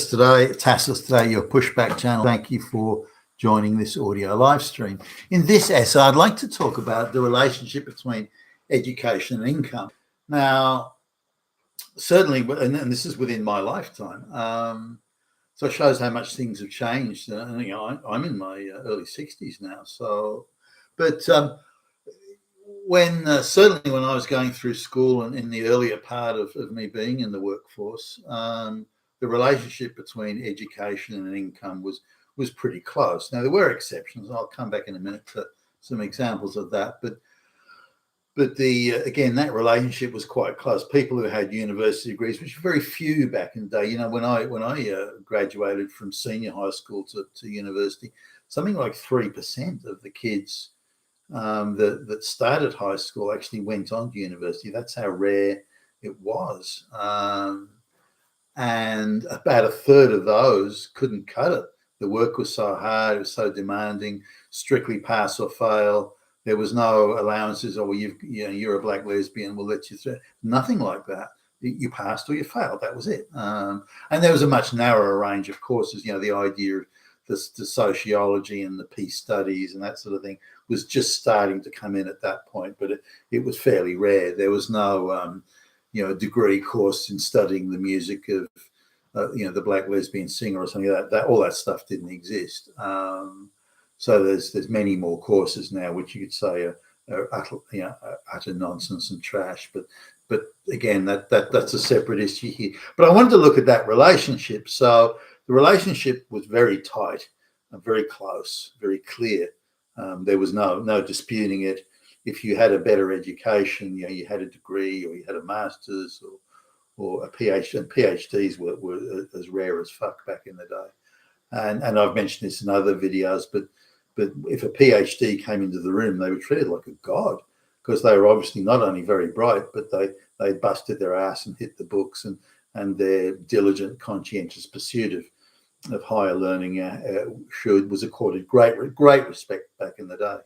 Tassos today, your pushback channel. Thank you for joining this audio live stream. In this essay, I'd like to talk about the relationship between education and income. Now, certainly, and this is within my lifetime, so it shows how much things have changed. I'm in my early 60s now. So, but certainly when I was going through school and in the earlier part of me being in the workforce, the relationship between education and income was pretty close. Now, there were exceptions. I'll come back in a minute to some examples of that, but again, that relationship was quite close. People who had university degrees, which were very few back in the day. You know, when I graduated from senior high school to university, something like 3% of the kids that started high school actually went on to university. That's how rare it was. And about a third of those couldn't cut it. The work was so hard, it was so demanding, strictly pass or fail. There was no allowances, or you're a black lesbian, we'll let you through. Nothing like that. You passed or you failed. That was it. And there was a much narrower range of courses. You know, the idea of the sociology and the peace studies and that sort of thing was just starting to come in at that point, but it was fairly rare. There was no, degree course in studying the music of, the black lesbian singer or something like that. All that stuff didn't exist. So there's many more courses now, which you could say are utter nonsense and trash. But again, that's a separate issue here. But I wanted to look at that relationship. So the relationship was very tight, very close, very clear. There was no disputing it. If you had a better education, you had a degree or you had a master's or a PhD, and PhDs were as rare as fuck back in the day. And I've mentioned this in other videos, but if a PhD came into the room, they were treated like a god, because they were obviously not only very bright, but they busted their ass and hit the books, and their diligent, conscientious pursuit of higher learning was accorded great respect back in the day.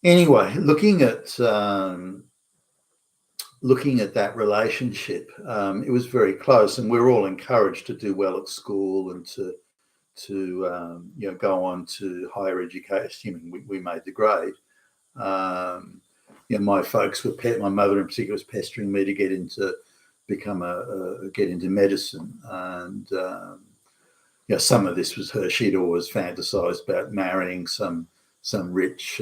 Anyway, looking at that relationship, it was very close, and we were all encouraged to do well at school and to go on to higher education, assuming we made the grade. My folks my mother in particular was pestering me to get into medicine, and some of this was her. She'd always fantasized about marrying some rich,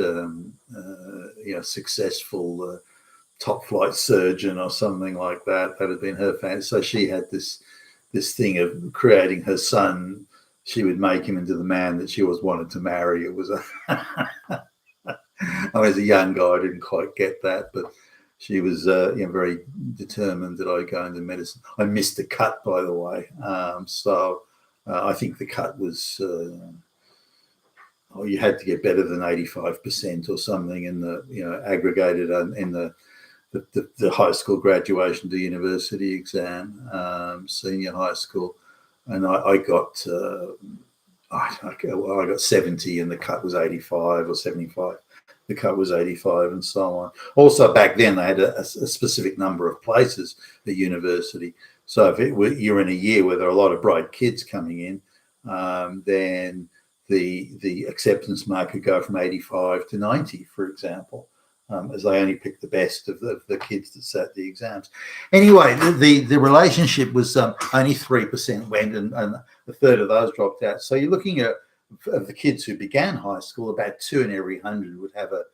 successful top flight surgeon or something like that. That had been her fantasy. So she had this thing of creating her son. She would make him into the man that she always wanted to marry. It was as a young guy, I didn't quite get that, but she was very determined that I go into medicine. I missed the cut, by the way. So I think the cut was you had to get better than 85% or something in the aggregated in the high school graduation to university exam, senior high school. And I got 70, and the cut was 85 or 75. The cut was 85, and so on. Also, back then they had a specific number of places at university. So if you're in a year where there are a lot of bright kids coming in, then the acceptance mark could go from 85 to 90, for example. As they only picked the best of the kids that sat the exams. Anyway, the relationship was only 3% went, and a third of those dropped out. So you're looking at, of the kids who began high school, about 2 in every 100 would have a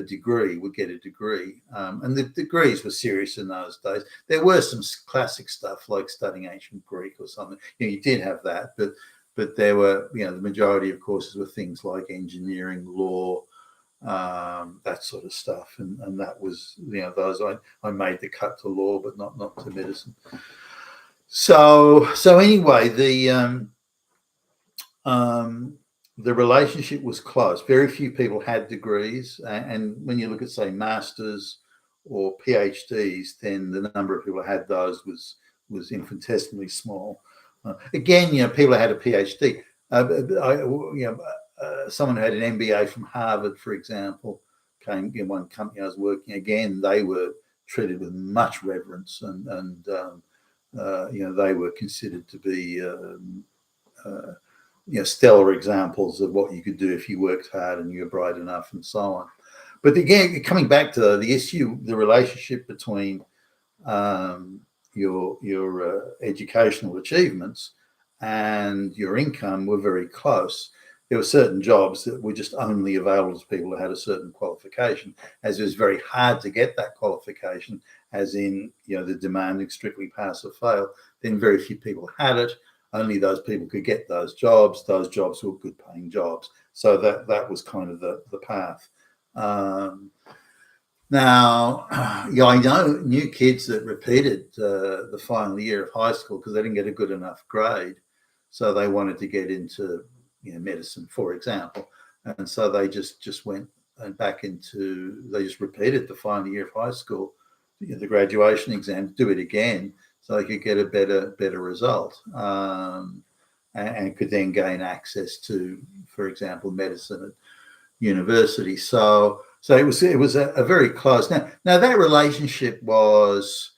degree, would get a degree. And the degrees were serious in those days. There were some classic stuff like studying ancient Greek or something. You did have that, but there were, the majority of courses were things like engineering, law, that sort of stuff, and that was those I made the cut to law, but not to medicine. So anyway, the relationship was close. Very few people had degrees, and when you look at, say, masters or PhDs, then the number of people who had those was infinitesimally small. Again, people who had a PhD. Someone who had an MBA from Harvard, for example, came in one company I was working. Again, they were treated with much reverence, and they were considered to be stellar examples of what you could do if you worked hard and you were bright enough and so on. But again, coming back to the issue, the relationship between your educational achievements and your income were very close. There were certain jobs that were just only available to people who had a certain qualification, as it was very hard to get that qualification, as in, the demanding strictly pass or fail. Then very few people had it. Only those people could get those jobs. Those jobs were good paying jobs. So that was kind of the path. Now, I know new kids that repeated the final year of high school because they didn't get a good enough grade. So they wanted to get into medicine, for example. And so they just went back they just repeated the final year of high school, the graduation exam, do it again so they could get a better result and could then gain access to, for example, medicine at university. So it was a very close. Now that relationship was,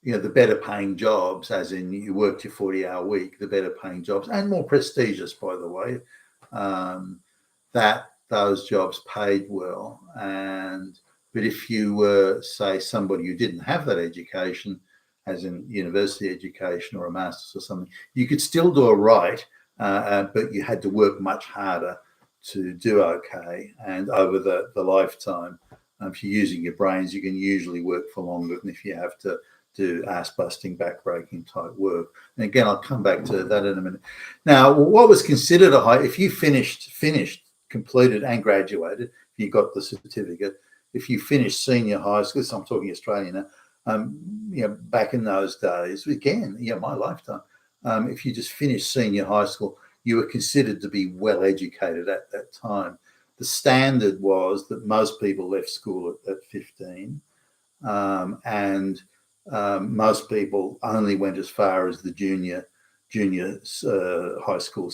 the better paying jobs, as in you worked your 40-hour week, the better paying jobs, and more prestigious, by the way, that those jobs paid well. But if you were, say, somebody who didn't have that education, as in university education or a master's or something, you could still do it right, but you had to work much harder to do okay. And over the lifetime, if you're using your brains, you can usually work for longer than if you have to do ass-busting, back-breaking type work. And again, I'll come back to that in a minute. Now, what was considered a high, if you finished, completed and graduated, if you got the certificate, if you finished senior high school, so I'm talking Australia now, back in those days, again, my lifetime, if you just finished senior high school, you were considered to be well educated at that time. The standard was that most people left school at 15, and most people only went as far as the junior high school,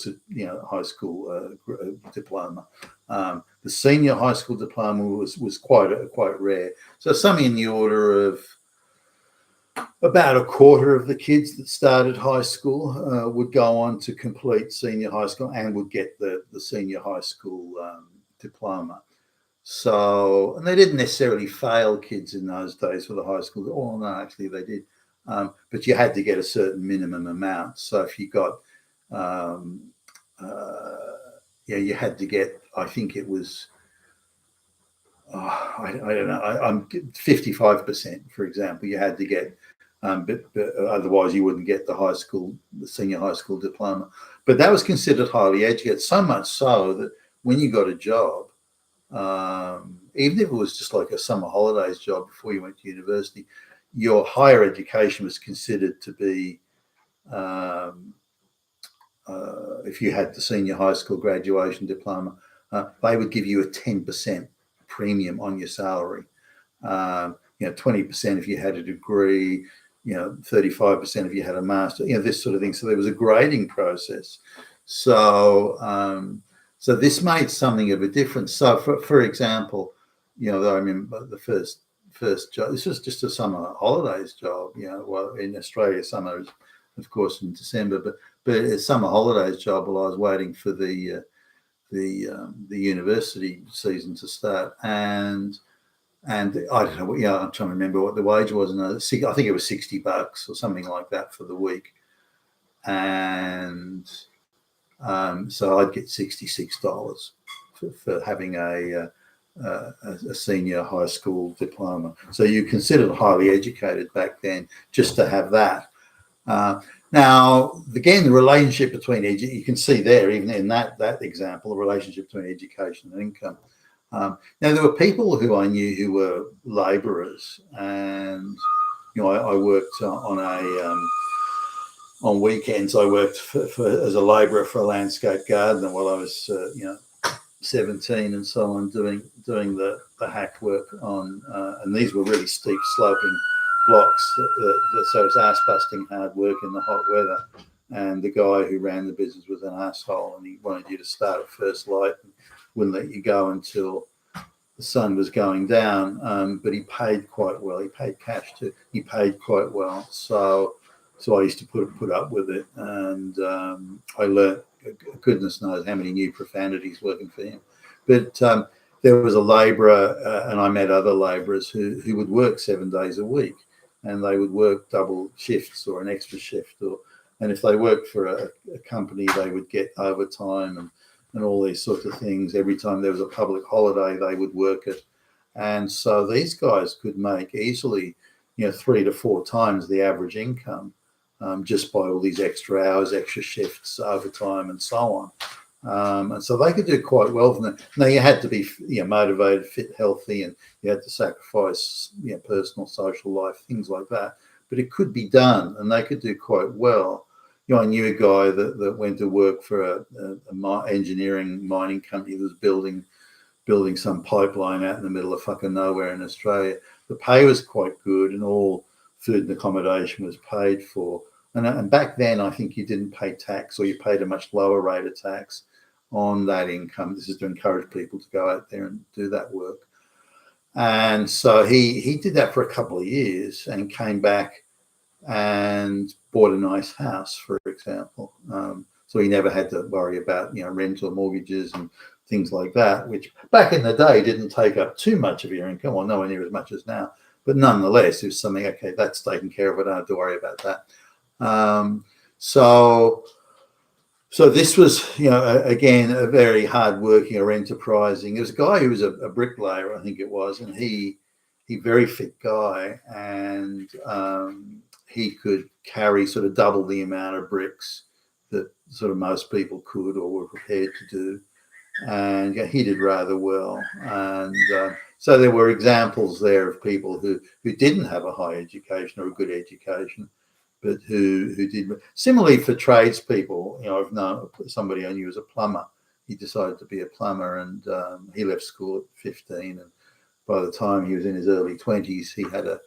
diploma. The senior high school diploma was quite rare. So something in the order of about a quarter of the kids that started high school would go on to complete senior high school and would get the senior high school diploma. So, and they didn't necessarily fail kids in those days for the high school. Oh, no, actually they did. But you had to get a certain minimum amount. So if you got, you had to get, I think it was, I don't know, I'm 55%, for example, you had to get, but otherwise you wouldn't get the senior high school diploma. But that was considered highly educated, so much so that when you got a job, even if it was just like a summer holidays job before you went to university, your higher education was considered to be, if you had the senior high school graduation diploma, they would give you a 10% premium on your salary. 20% if you had a degree, 35% if you had a master, this sort of thing. So there was a grading process. So this made something of a difference. So for example, I remember the first job, this was just a summer holidays job, well, in Australia, summer is of course in December, but a summer holidays job while I was waiting for the university season to start. And I don't know, I'm trying to remember what the wage was. I think it was $60 or something like that for the week. And so I'd get $66 for having a senior high school diploma. So you considered highly educated back then just to have that. Now, again, the relationship between you can see there, even in that example, the relationship between education and income. Now, there were people who I knew who were labourers, and I worked on weekends. I worked as a labourer for a landscape gardener while I was 17 and so on, doing the hack work on, and these were really steep sloping blocks, so it's ass-busting hard work in the hot weather. And the guy who ran the business was an asshole, and he wanted you to start at first light and wouldn't let you go until the sun was going down, but he paid quite well. He paid cash too. He paid quite well. So I used to put up with it, and I learnt goodness knows how many new profanities working for him. But there was a labourer, and I met other labourers who would work 7 days a week, and they would work double shifts or an extra shift, and if they worked for a company, they would get overtime and all these sorts of things. Every time there was a public holiday, they would work it. And so these guys could make easily, 3 to 4 times the average income, just by all these extra hours, extra shifts, overtime, and so on. And so they could do quite well from that. Now you had to be, motivated, fit, healthy, and you had to sacrifice, personal, social life, things like that. But it could be done, and they could do quite well. I knew a guy that went to work for a engineering mining company that was building some pipeline out in the middle of fucking nowhere in Australia. The pay was quite good, and all food and accommodation was paid for. And back then, I think you didn't pay tax, or you paid a much lower rate of tax on that income. This is to encourage people to go out there and do that work. And so he did that for a couple of years and came back and bought a nice house, for example. So he never had to worry about, rent or mortgages and things like that, which back in the day didn't take up too much of your income, or nowhere near as much as now. But nonetheless, it was something, okay, that's taken care of. I don't have to worry about that. So this was, again, a very hard-working or enterprising. There was a guy who was a bricklayer, I think it was, and he very fit guy, and he could carry sort of double the amount of bricks that sort of most people could or were prepared to do. And he did rather well. And so there were examples there of people who didn't have a high education or a good education, but who did. Similarly for tradespeople, I've known somebody I knew was a plumber. He decided to be a plumber, and he left school at 15. And by the time he was in his early 20s, he had a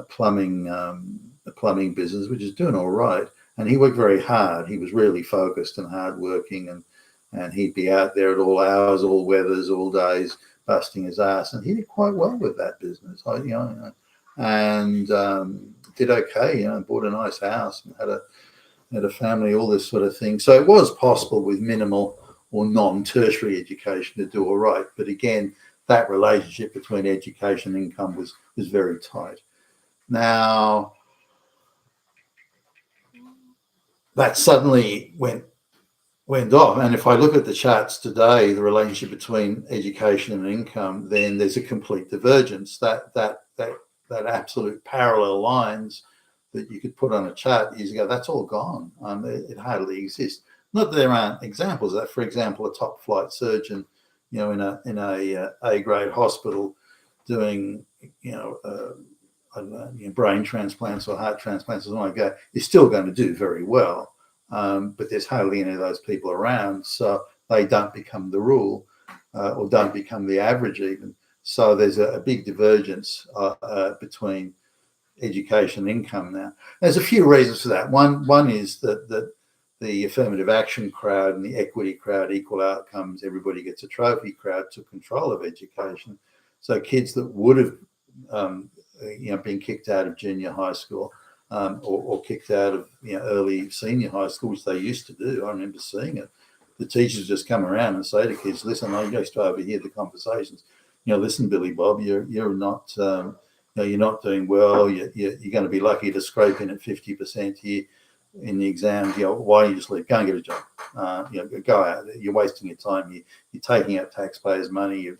plumbing business, which is doing all right. And he worked very hard. He was really focused and hardworking, and he'd be out there at all hours, all weathers, all days, busting his ass. And he did quite well with that business, and did okay. Bought a nice house and had a family, all this sort of thing. So it was possible with minimal or non-tertiary education to do all right. But again, that relationship between education and income was very tight. Now, that suddenly went off. And if I look at the charts today, the relationship between education and income, then there's a complete divergence. That absolute parallel lines that you could put on a chart years ago, that's all gone. It hardly exists. Not that there aren't examples of that. For example, a top flight surgeon, in a A-grade hospital doing, I don't know, brain transplants or heart transplants or something like that, is still going to do very well. But there's hardly any of those people around, so they don't become the rule or don't become the average even. So there's a big divergence between education and income now. There's a few reasons for that. One is that the affirmative action crowd and the equity crowd, equal outcomes, everybody gets a trophy crowd, took control of education. So kids that would have been kicked out of junior high school or kicked out of early senior high school, which they used to do. I remember seeing it. The teachers just come around and say to kids, "Listen, I used to overhear the conversations. Listen, Billy Bob, you're not you're not doing well. You're going to be lucky to scrape in at 50% here in the exams. Why don't you just leave? Go and get a job. Go out. You're wasting your time. You're taking out taxpayers' money. You're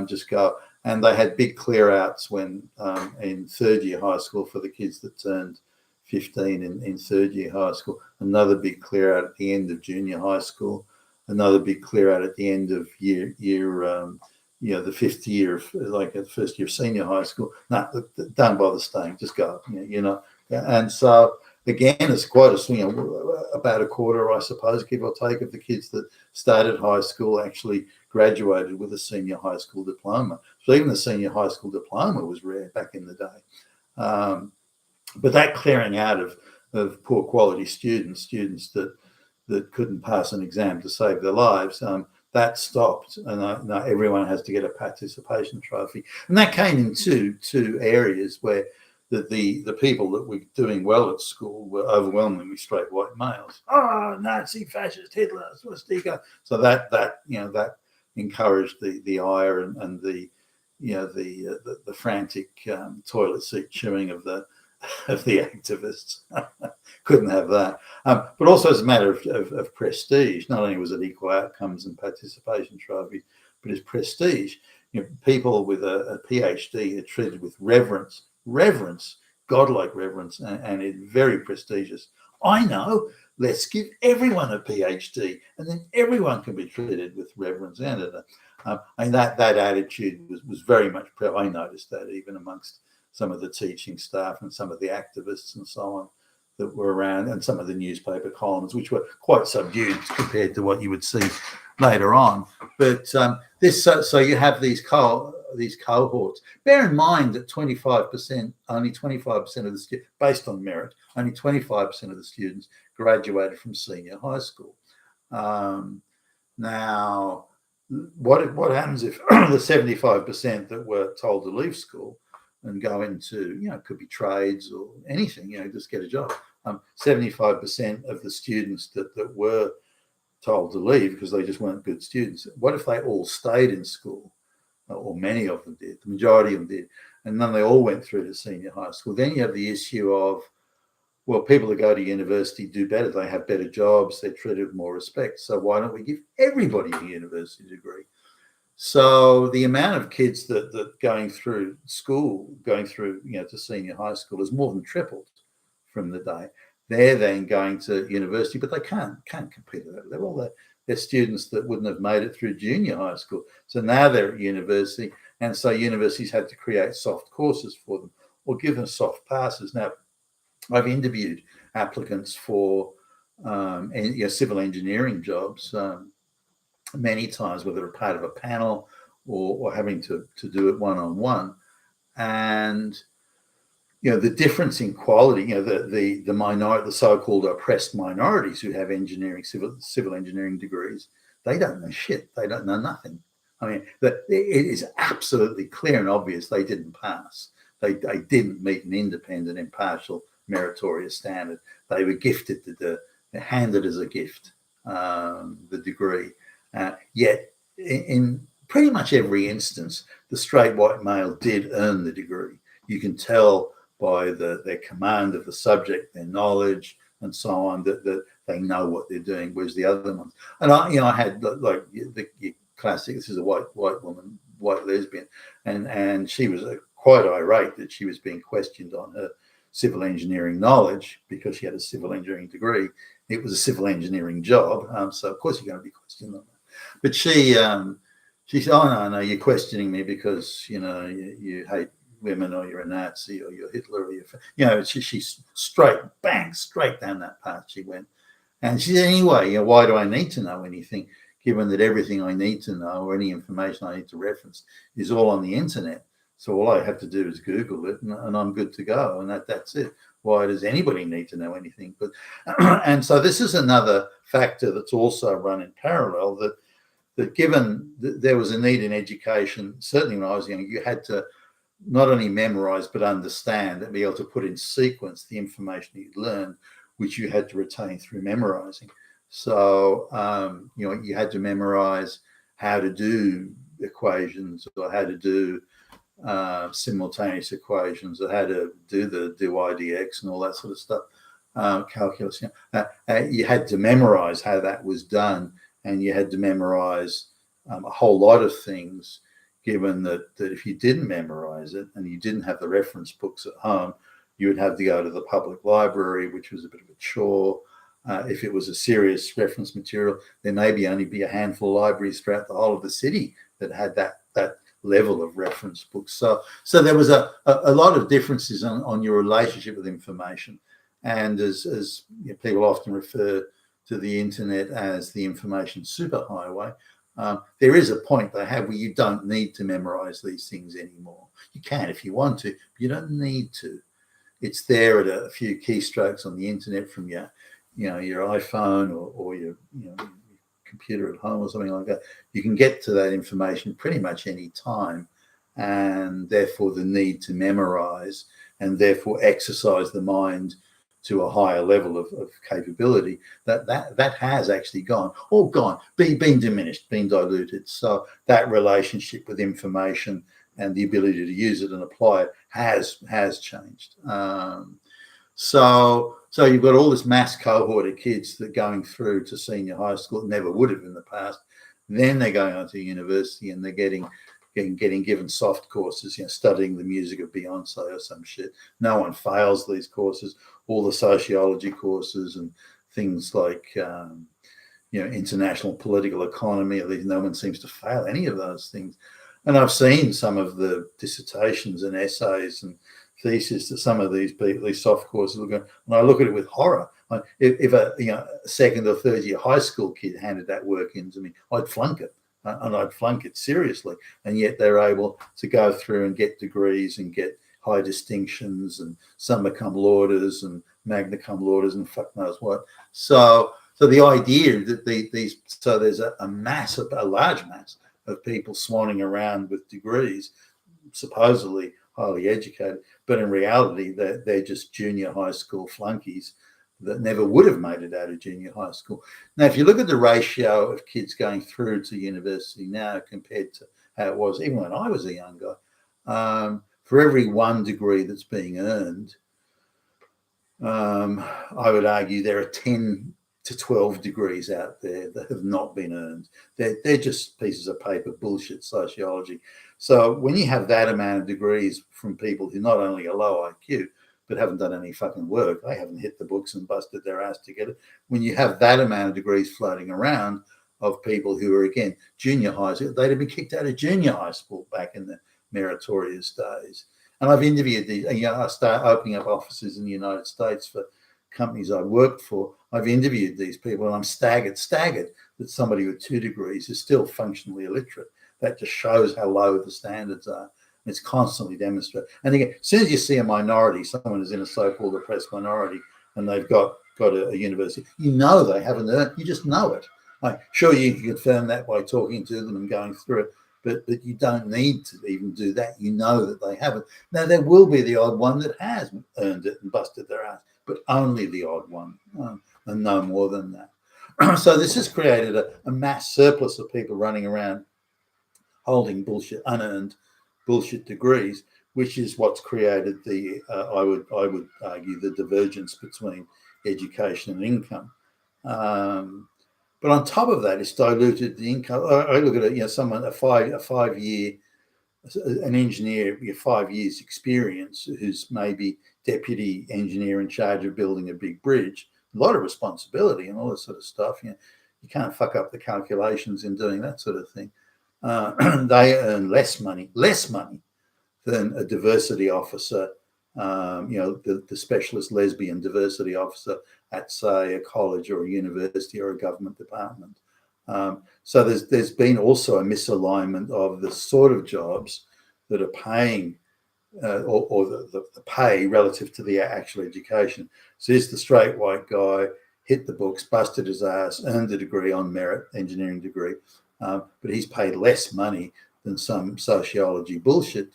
just go." And they had big clear outs when in third year high school for the kids that turned 15 in third year high school. Another big clear out at the end of junior high school. Another big clear out at the end of the fifth year, like the first year of senior high school. No, don't bother staying. Just go. And so again, it's quite about a quarter, I suppose, give or take, of the kids that started high school actually graduated with a senior high school diploma. So even the senior high school diploma was rare back in the day. But that clearing out of poor quality students that couldn't pass an exam to save their lives, that stopped, and now everyone has to get a participation trophy. And that came in two areas where the people that were doing well at school were overwhelmingly straight white males. Oh, Nazi, fascist, Hitler, swastika. So that encouraged the ire and the frantic toilet seat chewing of the activists. Couldn't have that. But also as a matter of prestige, not only was it equal outcomes and participation trophies, but it's prestige. People with a PhD are treated with reverence, godlike reverence, and it's very prestigious. I know, let's give everyone a PhD, and then everyone can be treated with reverence. And that attitude was very much, I noticed that even amongst some of the teaching staff and some of the activists and so on that were around, and some of the newspaper columns, which were quite subdued compared to what you would see later on. But so you have these cohorts. Bear in mind that only 25% of the students, based on merit, only 25% of the students graduated from senior high school. Now, what happens if the 75% that were told to leave school and go into, it could be trades or anything, just get a job. 75% of the students that were told to leave because they just weren't good students. What if they all stayed in school, or many of them did, the majority of them did, and then they all went through to senior high school? Then you have the issue of, well, people that go to university do better. They have better jobs. They're treated with more respect. So why don't we give everybody a university degree? So the amount of kids that going through school, to senior high school has more than tripled from the day. They're then going to university, but they can't compete at that level. They're students that wouldn't have made it through junior high school. So now they're at university, and so universities had to create soft courses for them or give them soft passes. Now, I've interviewed applicants for civil engineering jobs many times, whether they're part of a panel or having to do it one-on-one. And the difference in quality, the so-called oppressed minorities who have civil engineering degrees, they don't know shit. They don't know nothing. I mean, it is absolutely clear and obvious they didn't pass. They didn't meet an independent, impartial, meritorious standard. They were gifted handed as a gift the degree. Yet, in pretty much every instance, the straight white male did earn the degree. You can tell by their command of the subject, their knowledge, and so on, that they know what they're doing. Whereas the other ones, and I had like the classic. This is a white woman, white lesbian, and she was quite irate that she was being questioned on her civil engineering knowledge because she had a civil engineering degree. It was a civil engineering job, so of course you're going to be questioned on that. But she said, "Oh no, you're questioning me because you hate women, or you're a Nazi, or you're Hitler, or she's straight down that path she went." And she said, "Anyway, why do I need to know anything, given that everything I need to know or any information I need to reference is all on the internet? So all I have to do is Google it, and I'm good to go, and that's it. Why does anybody need to know anything?" But and so this is another factor that's also run in parallel, that given that there was a need in education, certainly when I was young, you had to not only memorize but understand and be able to put in sequence the information you'd learned, which you had to retain through memorizing. So you had to memorize how to do equations, or how to do simultaneous equations, or how to do IDX and all that sort of stuff, calculus. You had to memorize how that was done, and you had to memorize a whole lot of things, given that if you didn't memorize it and you didn't have the reference books at home, you would have to go to the public library, which was a bit of a chore. If it was a serious reference material, there may only be a handful of libraries throughout the whole of the city that had that level of reference books. So there was a lot of differences on your relationship with information. And as people often refer to the internet as the information superhighway, there is a point they have where you don't need to memorize these things anymore. You can if you want to, but you don't need to. It's there at a few keystrokes on the internet from your iPhone or your computer at home or something like that, you can get to that information pretty much any time, and therefore the need to memorize and therefore exercise the mind to a higher level of capability, that has actually been diminished, been diluted. So that relationship with information and the ability to use it and apply it has changed. So you've got all this mass cohort of kids that are going through to senior high school, never would have in the past. Then they're going on to university and they're getting given soft courses, studying the music of Beyonce or some shit. No one fails these courses. All the sociology courses and things like international political economy, at least no one seems to fail any of those things. And I've seen some of the dissertations and essays and thesis that some of these people, these soft courses, look at, and I look at it with horror. If a second or third year high school kid handed that work into me, I'd flunk it, and I'd flunk it seriously. And yet they're able to go through and get degrees and get high distinctions, and summa cum laudes and magna cum laudes and fuck knows what. So the idea that there's a large mass of people swanning around with degrees, supposedly highly educated, but in reality they're just junior high school flunkies that never would have made it out of junior high school. Now, if you look at the ratio of kids going through to university now compared to how it was even when I was a young guy, for every one degree that's being earned, I would argue there are 10 to 12 degrees out there that have not been earned. They're just pieces of paper bullshit sociology. So when you have that amount of degrees from people who not only are low IQ, but haven't done any fucking work, they haven't hit the books and busted their ass to get it. When you have that amount of degrees floating around of people who are, again, junior high school, they'd have been kicked out of junior high school back in the meritorious days. And I've interviewed these, I start opening up offices in the United States for companies I worked for. I've interviewed these people and I'm staggered that somebody with 2 degrees is still functionally illiterate. That just shows how low the standards are. It's constantly demonstrated. And again, as soon as you see a minority, someone is in a so-called oppressed minority and they've got a university, they haven't earned, you just know it. Sure, you can confirm that by talking to them and going through it, but you don't need to even do that. You know that they haven't. Now, there will be the odd one that has earned it and busted their ass, but only the odd one, and no more than that. So this has created a mass surplus of people running around holding unearned bullshit degrees, which is what's created the, I would argue, the divergence between education and income. But on top of that, it's diluted the income. I look at it, someone a 5 year, an engineer, 5 years experience, who's maybe deputy engineer in charge of building a big bridge, a lot of responsibility and all this sort of stuff. You can't fuck up the calculations in doing that sort of thing. They earn less money than a diversity officer, the specialist lesbian diversity officer at, say, a college or a university or a government department. So there's been also a misalignment of the sort of jobs that are paying or the pay relative to the actual education. So here's the straight white guy, hit the books, busted his ass, earned a degree on merit, engineering degree, but he's paid less money than some sociology bullshit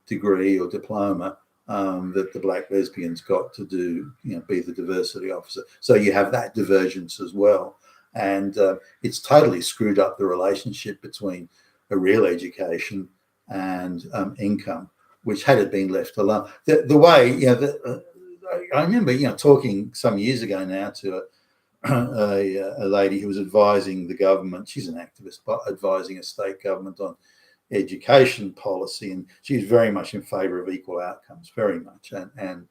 degree or diploma that the black lesbians got to do, be the diversity officer. So you have that divergence as well. And it's totally screwed up the relationship between a real education and income, which had it been left alone. The way, I remember, talking some years ago now to a lady who was advising the government. She's an activist, but advising a state government on education policy, and she's very much in favor of equal outcomes, very much, and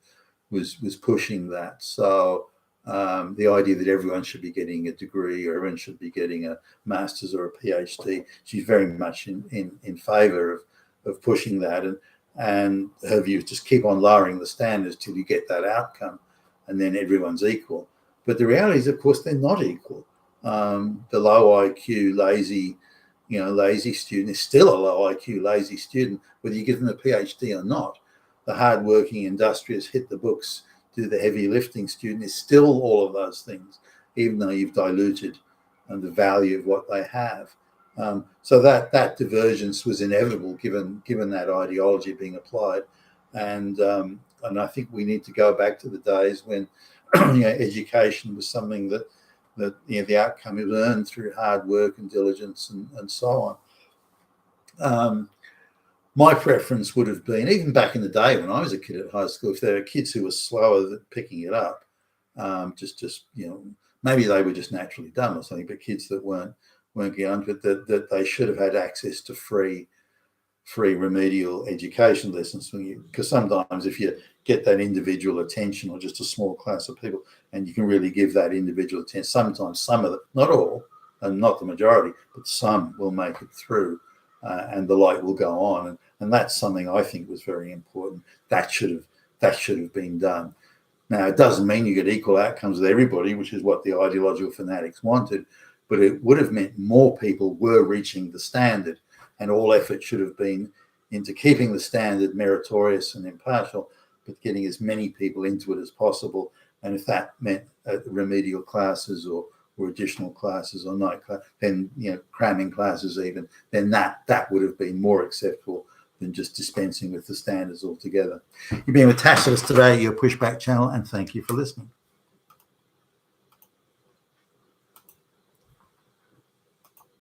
was pushing that. So the idea that everyone should be getting a degree or everyone should be getting a master's or a PhD, she's very much in favor of pushing that, and her view is just keep on lowering the standards till you get that outcome, and then everyone's equal. But the reality is, of course, they're not equal. The low IQ, lazy student is still a low IQ, lazy student, whether you give them a PhD or not. The hardworking, industrious, hit the books, do the heavy lifting student is still all of those things, even though you've diluted the value of what they have. So that divergence was inevitable given that ideology being applied, and I think we need to go back to the days when education was something that the outcome is earned through hard work and diligence and so on. My preference would have been, even back in the day when I was a kid at high school, if there were kids who were slower at picking it up, maybe they were just naturally dumb or something, but kids that weren't getting but that they should have had access to free remedial education lessons from you, because sometimes if you get that individual attention or just a small class of people and you can really give that individual attention, sometimes some of it, not all and not the majority, but some will make it through, and the light will go on, and that's something I think was very important. That should have been done. Now, it doesn't mean you get equal outcomes with everybody, which is what the ideological fanatics wanted, but it would have meant more people were reaching the standard, and all effort should have been into keeping the standard meritorious and impartial, but getting as many people into it as possible. And if that meant remedial classes or additional classes or night class, then cramming classes even, then that would have been more acceptable than just dispensing with the standards altogether. You've been with Tacitus today, your Pushback channel, and thank you for listening.